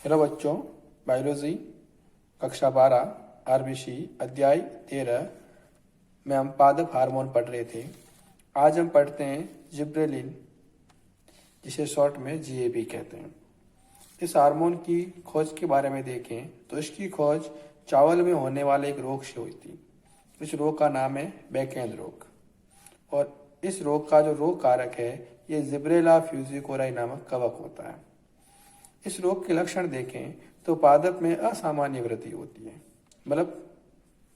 Hello बच्चों, biology कक्षा 12 RBC अध्याय 13 में हम पादप हार्मोन पढ़ रहे थे। आज हम पढ़ते हैं जिब्रेलिन, जिसे शॉर्ट में जीएबी कहते हैं। इस हार्मोन की खोज के बारे में देखें तो इसकी खोज चावल में होने वाले एक रोग से हुई थी। इस रोग का नाम है बैकेंद रोग, और इस रोग का जो रोग कारक है ये जिब्रेला फ्यूजिकोराई नामक कवक होता है। इस रोग के लक्षण देखें तो पादप में असामान्य वृद्धि होती है, मतलब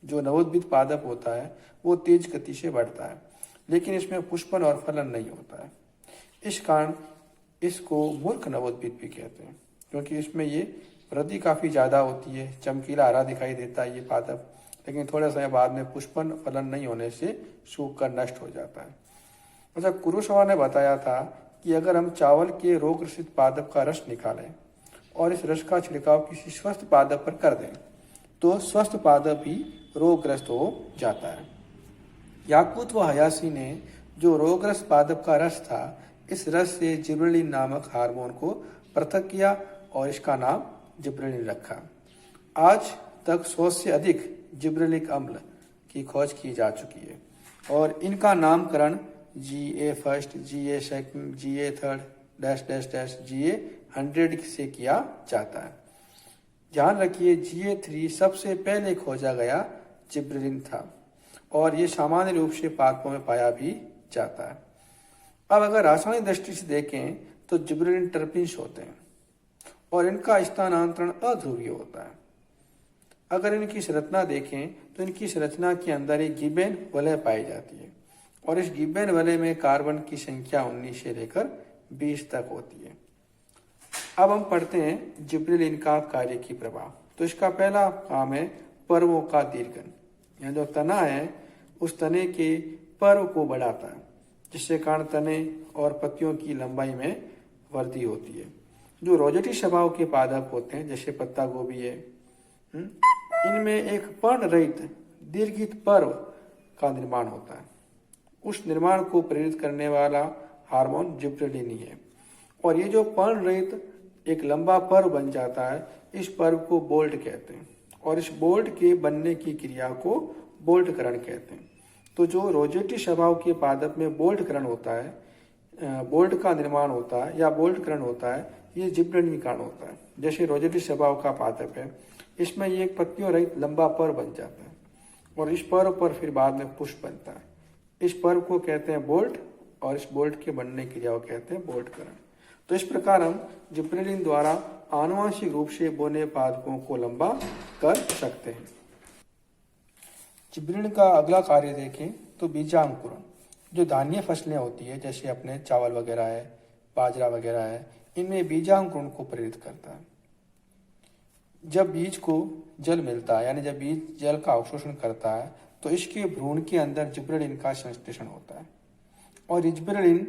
जो नवोद्भिद पादप होता है वो तेज गति से बढ़ता है, लेकिन इसमें पुष्पन और फलन नहीं होता है। इस कारण इसको मूर्ख नवोद्भिद भी कहते हैं, क्योंकि इसमें ये वृद्धि काफ़ी ज़्यादा होती है, चमकीला हरा दिखाई देता है ये पादप, लेकिन थोड़े समय बाद में पुष्पन फलन नहीं होने से सूख कर नष्ट हो जाता है। अच्छा, कुरुशवा ने बताया था कि अगर हम चावल के रोग ग्रसित पादप का रस निकालें और इस रस का छिड़काव किसी स्वस्थ पादप पर कर दें तो स्वस्थ पादप ही रोगग्रस्त हो जाता है। याकूत व हयासी ने जो रोगग्रस्त पादप का रस था, इस रस से जिब्रेलिन नामक हार्मोन को पृथक किया और इसका नाम जिब्रेलिन रखा। आज तक 100 से अधिक जिब्रेलिक अम्ल की खोज की जा चुकी है और इनका नामकरण GA first, GA second, GA third dash dash dash GA 100 से किया जाता है। ध्यान रखिए, GA3 सबसे पहले खोजा गया जिब्रेलिन था और ये सामान्य रूप से पादपों में पाया भी जाता है। अब अगर रासायनिक दृष्टि से देखें तो जिब्रेलिन टर्पिन्स होते हैं और इनका स्थानांतरण अध्रुवीय होता है। अगर इनकी संरचना देखें तो इनकी संरचना के अंदर एक गिबेन वलय पाई जाती है और इस गिबेन वलय में कार्बन की संख्या 19 से लेकर 20 तक होती है। अब हम पढ़ते हैं जिब्रेलिन का कार्य की प्रभाव। तो इसका पहला काम है पर्वों का दीर्घन। यह जो तना है उस तने के पर्व को बढ़ाता है, जिससे कारण तने और पत्तियों की लंबाई में वृद्धि होती है। जो रोजेटी स्वभाव के पादप होते हैं जैसे पत्ता गोभी है, इनमें एक पर्ण रहित दीर्घित पर्व का निर्माण होता है। उस निर्माण को प्रेरित करने वाला हार्मोन जिब्रेलिन ही है और ये जो पर्ण रहित एक लंबा पर्व बन जाता है, इस पर्व को बोल्ट कहते हैं और इस बोल्ट के बनने की क्रिया को बोल्टकरण कहते हैं। तो जो रोजेटी स्वभाव के पादप में बोल्टकरण होता है, बोल्ट का निर्माण होता है या बोल्टकरण होता है, ये जिब्रेलिन के कारण होता है। जैसे रोजेटी स्वभाव का पादप है, इसमें ये एक पत्तियों रहित लंबा पर्व बन जाता है और इस पर्व पर फिर बाद में पुष्प बनता है। इस पर्व को कहते हैं बोल्ट और इस बोल्ट के बनने की क्रिया को कहते हैं बोल्टकरण। तो इस प्रकार हम जिब्रेलिन द्वारा आनुवंशिक रूप से बने पादपों को लंबा कर सकते हैं। जिब्रेलिन का अगला कार्य देखें तो बीजांकुरण। जो धान्य फसलें होती है जैसे अपने चावल वगैरह है, बाजरा वगैरह है, इनमें बीजांकुरण को प्रेरित करता है। जब बीज को जल मिलता है, यानी जब बीज जल का अवशोषण करता है, तो इसके भ्रूण के अंदर जिब्रेलिन का संश्लेषण होता है और जिब्रेलिन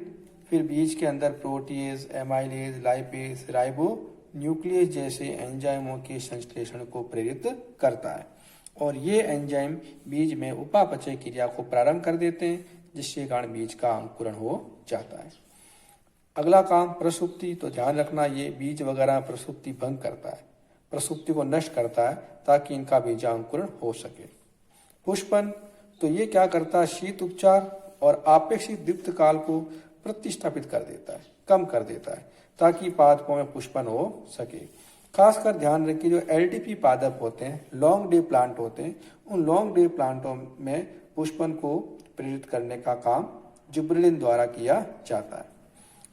फिर बीज के अंदर protease, amylase, lipase, ribo nucleus जैसे एंजाइमों के संश्लेषण को प्रेरित करता है और ये एंजाइम बीज में उपापचय क्रिया को प्रारंभ कर देते हैं, जिसके कारण बीज का अंकुरण हो जाता है। अगला काम प्रसुप्ति। तो ध्यान रखना, ये बीज वगैरह प्रसुप्ति भंग करता है, प्रसुप्ति को नष्ट करता है ताकि इनका बीजांकुरण हो सके। पुष्पन। तो ये क्या करता है, शीत उपचार और आपेक्षिक दीप्त काल को प्रतिस्थापित कर देता है, कम कर देता है, ताकि पादपों में पुष्पन हो सके। खासकर ध्यान रखिए, जो LDP पादप होते हैं, लॉन्ग डे प्लांट होते हैं, उन लॉन्ग डे प्लांटों में पुष्पन को प्रेरित करने का काम जिब्रेलिन द्वारा किया जाता है।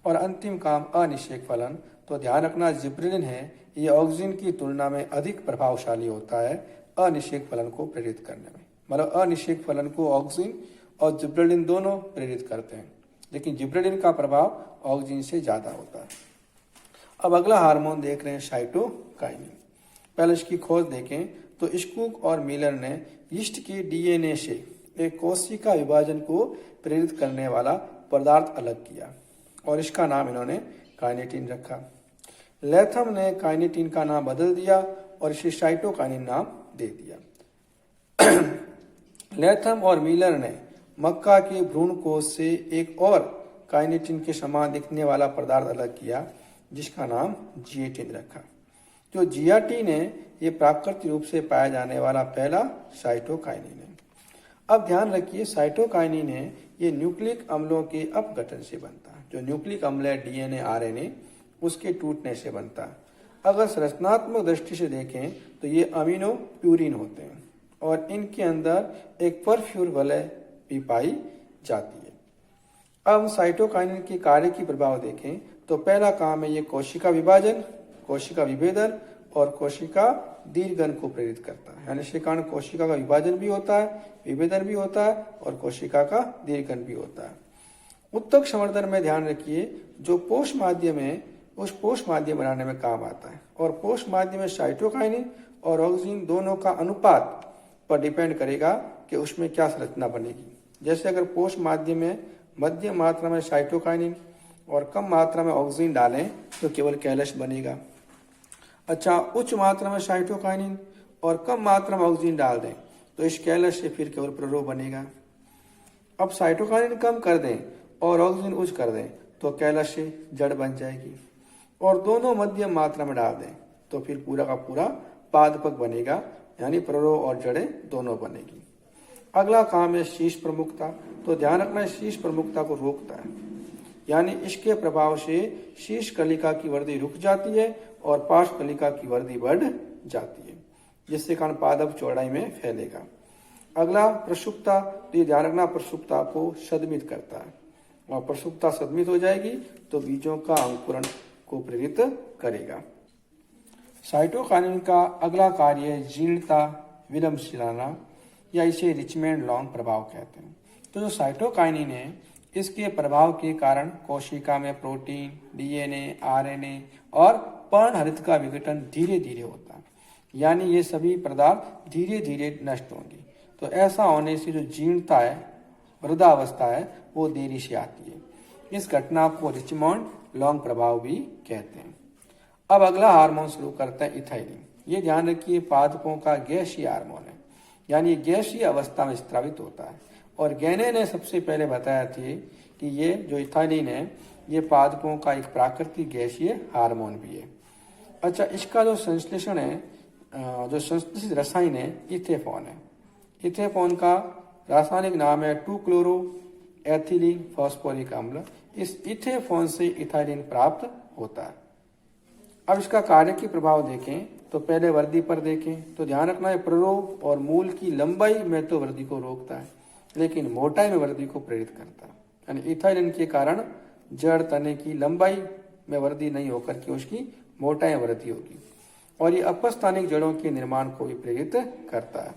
और अंतिम काम अनिषेक फलन। तो ध्यान रखना, जिब्रेलिन है ये ऑक्सिन की तुलना में अधिक प्रभावशाली होता है अनिषेक फलन को प्रेरित करने में। मतलब अनिषेक फलन को ऑक्सिन और जिब्रेलिन दोनों प्रेरित करते हैं, लेकिन जिब्रेलिन का प्रभाव ऑक्सिन से ज्यादा होता है। अब अगला हार्मोन देख रहे हैं साइटोकाइनिन। पहले इसकी खोज देखें तो स्कूक और मिलर ने यीस्ट के DNA से एक कोशिका विभाजन को प्रेरित करने वाला पदार्थ अलग किया और इसका नाम इन्होंने काइनेटिन रखा। लेथम ने काइनेटिन का नाम बदल दिया और इसे साइटोकाइनिन नाम दे दिया। लेथम और मिलर ने मक्का के भ्रूण कोश से एक और काइनेटिन के समान दिखने वाला पदार्थ अलग किया, जिसका नाम जिएटिन रखा। जो GRT ने ये प्राकृतिक रूप से पाया जाने वाला पहला साइटोकाइनिन है। अब ध्यान रखिए, साइटोकाइनिन है ये न्यूक्लिक अम्लों के अपघटन से बनता है। जो न्यूक्लिक अम्ल है DNA RNA उसके टूटने से बनता है। अगर संरचनात्मक दृष्टि से देखें तो ये अमीनो प्यूरिन होते हैं और इनके अंदर एक परफ्यूर वलय भी पाई जाती है। अब साइटोकाइनिन के कार्य की प्रभाव देखें तो पहला काम है ये कोशिका विभाजन, कोशिका विभेदन और कोशिका दीर्घन को प्रेरित करता है। यानी इसके कारण कोशिका का विभाजन भी होता है, विभेदन भी होता है और कोशिका का दीर्घन भी होता है। उत्तक संवर्धन में ध्यान रखिए, जो पोष माध्यम है उस पोष माध्यम बनाने में काम आता है और पोष माध्यम में साइटोकाइनिन और ऑक्सीजन दोनों का अनुपात पर डिपेंड करेगा कि उसमें क्या संरचना बनेगी। जैसे अगर पोष माध्यम में मध्यम मात्रा में साइटोकाइनिन और कम मात्रा में ऑक्सीजन डालें तो केवल कैलस बनेगा। अच्छा, उच्च मात्रा में साइटोकाइनिन और कम मात्रा में ऑक्सीजन डाल दें तो इस कैलस से फिर केवल प्रोरो बनेगा। अब साइटोकाइनिन कम कर दें और ऑक्सीजन उच्च कर दें तो कैलस से जड़ बन जाएगी और दोनों मध्यम मात्रा में डाल दें तो फिर पूरा का पूरा पादपक बनेगा, यानी प्रोरो और जड़ें दोनों बनेगी। अगला काम है शीर्ष प्रमुखता। तो ध्यान रखना, शीर्ष प्रमुखता को रोकता है, यानी इसके प्रभाव से शीर्ष कलिका की वृद्धि रुक जाती है और पार्श्व कलिका की वृद्धि बढ़ जाती है, जिससे कारण पादप चौड़ाई में फैलेगा। अगला प्रसुप्ता। तो ये ध्यान रखना, प्रसुप्ता को सदमित करता है और प्रसुप्ता सदमित हो जाएगी तो बीजों का अंकुरण को प्रेरित करेगा। साइटोकाइनिन का अगला कार्य है जीर्णता विलंबशीलता या इसे रिचमेंट लॉन्ग प्रभाव कहते हैं। तो जो साइटोकाइनिन है इसके प्रभाव के कारण कोशिका में प्रोटीन, DNA, RNA और पर्णहरित का विघटन धीरे धीरे होता है, यानी ये सभी पदार्थ धीरे धीरे नष्ट होंगे। तो ऐसा होने से जो जीर्णता है, वृद्धावस्था है, वो देरी से आती है। इस घटना को रिचमोंड लॉन्ग प्रभाव भी कहते हैं। अब अगला हार्मोन शुरू करते हैं इथाइलिन। ये ध्यान रखिए, पादपों का गैसीय हार्मोन है, यानी गैसीय अवस्था में स्रावित होता है और गैने ने सबसे पहले बताया था कि ये जो इथाइलिन है ये पादपों का एक प्राकृतिक गैसीय हार्मोन भी है। अच्छा, इसका जो संश्लेषण है, जो संश्लेषित रसायन है, इथेफॉन है। इथेफॉन का रासायनिक नाम है 2-क्लोरो एथिलीन फॉस्फोरिक अम्ल। इस इथेफॉन से इथाइलिन प्राप्त होता है। अब इसका कार्य की प्रभाव देखें तो पहले वृद्धि पर देखें तो ध्यान रखना है, प्ररोह और मूल की लंबाई में तो वृद्धि को रोकता है लेकिन मोटाई में वृद्धि को प्रेरित करता है। यानी इथाइलिन के कारण जड़ तने की लंबाई में वृद्धि नहीं होकर के उसकी मोटाई में वृद्धि होगी और ये अपस्थानिक जड़ों के निर्माण को भी प्रेरित करता है।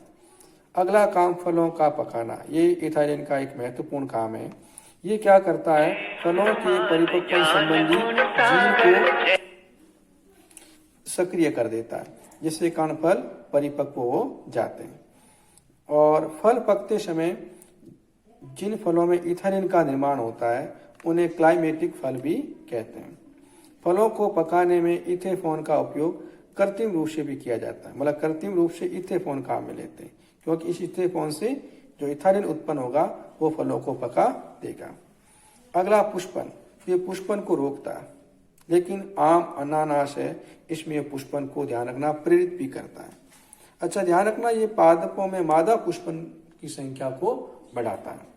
अगला काम फलों का पकाना। ये इथाइलिन का एक महत्वपूर्ण काम है। ये क्या करता है, फलों के परिपक्व संबंधी जीन को सक्रिय कर देता है, जिससे कारण फल परिपक्व हो जाते हैं। और फल पकते समय जिन फलों में इथाइलिन का निर्माण होता है उन्हें क्लाइमेटिक फल भी कहते हैं। फलों को पकाने में इथेफॉन का उपयोग कृत्रिम रूप से भी किया जाता है, मतलब कृत्रिम रूप से इथेफॉन काम में लेते हैं, क्योंकि इस इथेफॉन से जो इथाइलिन उत्पन्न होगा वो फलों को पका देगा। अगला पुष्पन। ये पुष्पन को रोकता है, लेकिन आम, अनानास है, इसमें पुष्पन को ध्यान रखना प्रेरित भी करता है। अच्छा, ध्यान रखना ये पादपों में मादा पुष्पन की संख्या को बढ़ाता है।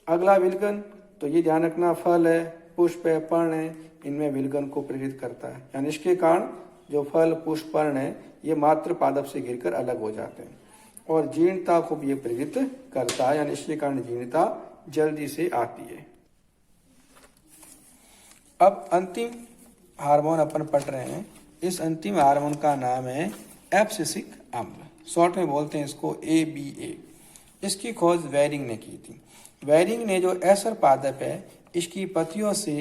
अगला विलगन। तो ये ध्यान रखना फल है, पुष्प है, पर्ण है, इनमें विलगन को प्रेरित करता है, यानी इसके कारण जो फल, पुष्प, पर्ण है ये मात्र पादप से गिरकर अलग हो जाते हैं। और जीर्णता को भी ये प्रेरित करता है, यानी इसके कारण जीर्णता जल्दी से आती है। अब अंतिम हार्मोन अपन पढ़ रहे हैं। इस अंतिम हार्मोन का नाम है एब्सिसिक अम्ल, शॉर्ट में बोलते हैं इसको ABA। इसकी खोज वेरिंग ने की थी। वेरिंग ने जो एसर पादप है इसकी पत्तियों से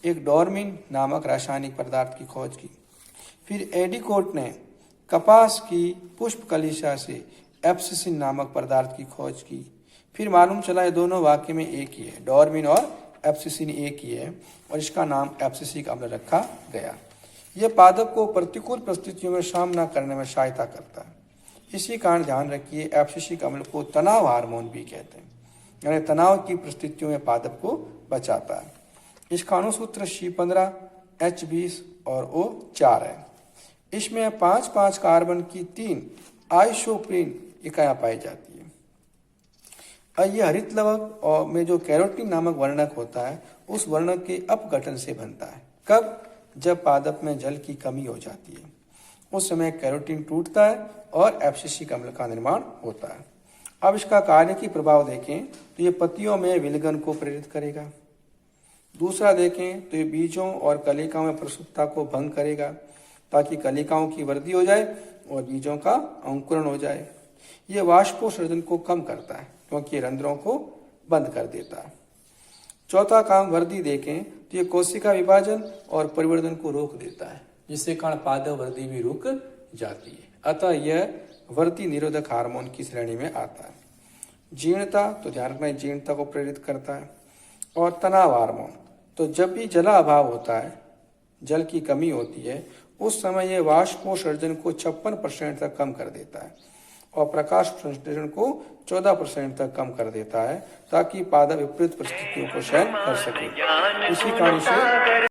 एक डोरमिन नामक रासायनिक पदार्थ की खोज की। फिर एडिकोट ने कपास की पुष्प कलिशा से एब्सिसिन नामक पदार्थ की खोज की। फिर मालूम चला ये दोनों वाक्य में एक ही है, डोरमिन और एब्सिसिन एक ही है और इसका नाम एब्सिसिक अम्ल रखा गया। यह पादप को प्रतिकूल परिस्थितियों में सामना करने में सहायता करता है। इसी कारण ध्यान रखिए एब्सिसिक अम्ल को तनाव हार्मोन भी कहते हैं, यानी तनाव की परिस्थितियों में पादप को बचाता है। इसका अणुसूत्र C15H20 और O4 है। इसमें 5-5 कार्बन की 3 आइसोप्रीन इकाइयां पाई जाती है। और यह हरित लवक और में जो कैरोटीन नामक वर्णक होता है उस वर्णक के अपघटन से बनता है। कब? जब पादप में जल की कमी हो जाती है, उस समय कैरोटीन टूटता है और एब्सिसिक अम्ल का निर्माण होता है। अब इसका कार्य की प्रभाव देखें तो ये पत्तियों में विलयन को प्रेरित करेगा। दूसरा देखें तो ये बीजों और कलिकाओं में प्रसुप्ता को भंग करेगा ताकि कलिकाओं की वृद्धि हो जाए और बीजों का अंकुरण हो जाए। ये वाष्पोत्सर्जन को कम करता है क्योंकि ये रंध्रों को बंद कर देता है। चौथा काम वृद्धि देखें तो ये कोशिका विभाजन और परिवर्धन को रोक देता है, जिससे कारण पादप वृद्धि भी रुक जाती है। अतः यह वृद्धि निरोधक हार्मोन की श्रेणी में आता है। जीर्णता, तो ध्यान रखना जीर्णता को प्रेरित करता है। और तनाव हार्मोन, तो जब भी जलाभाव होता है, जल की कमी होती है, उस समय यह वाष्पोत्सर्जन को 56% तक कम कर देता है और प्रकाश संश्लेषण को 14% तक कम कर देता है ताकि पादप विपरीत परिस्थितियों को सहन कर सके। इसी कारण से